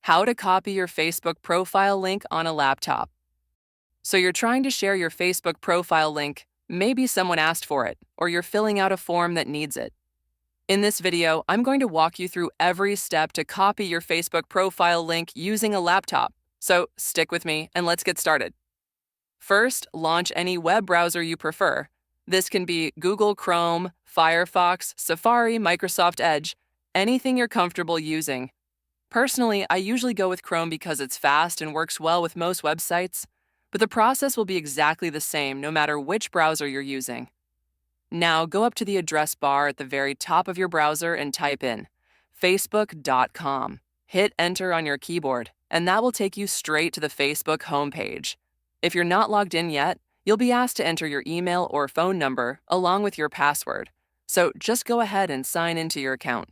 How to copy your Facebook profile link on a laptop. So you're trying to share your Facebook profile link, maybe someone asked for it, or you're filling out a form that needs it. In this video, I'm going to walk you through every step to copy your Facebook profile link using a laptop. So stick with me and let's get started. First, launch any web browser you prefer. This can be Google Chrome, Firefox, Safari, Microsoft Edge, anything you're comfortable using. Personally, I usually go with Chrome because it's fast and works well with most websites, but the process will be exactly the same no matter which browser you're using. Now go up to the address bar at the very top of your browser and type in facebook.com. Hit enter on your keyboard, and that will take you straight to the Facebook homepage. If you're not logged in yet, you'll be asked to enter your email or phone number along with your password. So just go ahead and sign into your account.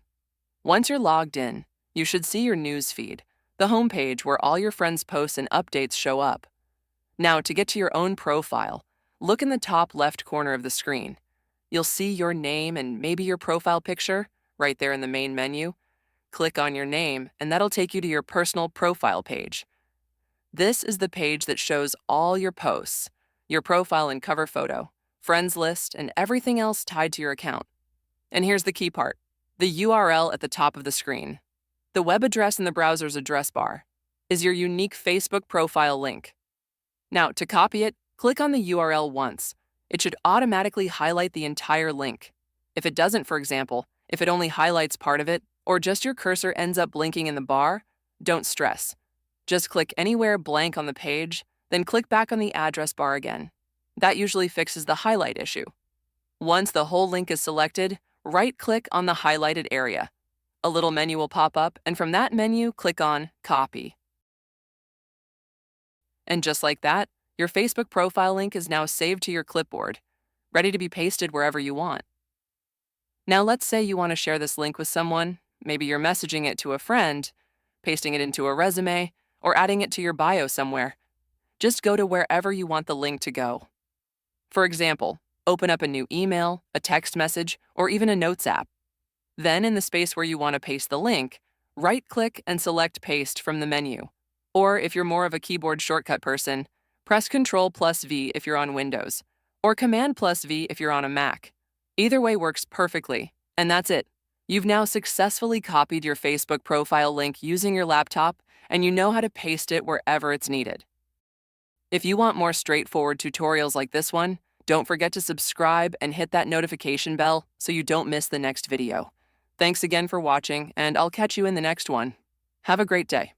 Once you're logged in, you should see your news feed, the homepage where all your friends' posts and updates show up. Now, to get to your own profile, look in the top left corner of the screen. You'll see your name and maybe your profile picture right there in the main menu. Click on your name, and that'll take you to your personal profile page. This is the page that shows all your posts, your profile and cover photo, friends list, and everything else tied to your account. And here's the key part, the URL at the top of the screen. The web address in the browser's address bar is your unique Facebook profile link. Now, to copy it, click on the URL once. It should automatically highlight the entire link. If it doesn't, for example, if it only highlights part of it, or just your cursor ends up blinking in the bar, don't stress. Just click anywhere blank on the page, then click back on the address bar again. That usually fixes the highlight issue. Once the whole link is selected, right-click on the highlighted area. A little menu will pop up, and from that menu, click on Copy. And just like that, your Facebook profile link is now saved to your clipboard, ready to be pasted wherever you want. Now let's say you want to share this link with someone. Maybe you're messaging it to a friend, pasting it into a resume, or adding it to your bio somewhere. Just go to wherever you want the link to go. For example, open up a new email, a text message, or even a Notes app. Then, in the space where you want to paste the link, right-click and select Paste from the menu. Or if you're more of a keyboard shortcut person, press Ctrl+V if you're on Windows, or Command+V if you're on a Mac. Either way works perfectly, and that's it. You've now successfully copied your Facebook profile link using your laptop, and you know how to paste it wherever it's needed. If you want more straightforward tutorials like this one, don't forget to subscribe and hit that notification bell so you don't miss the next video. Thanks again for watching, and I'll catch you in the next one. Have a great day.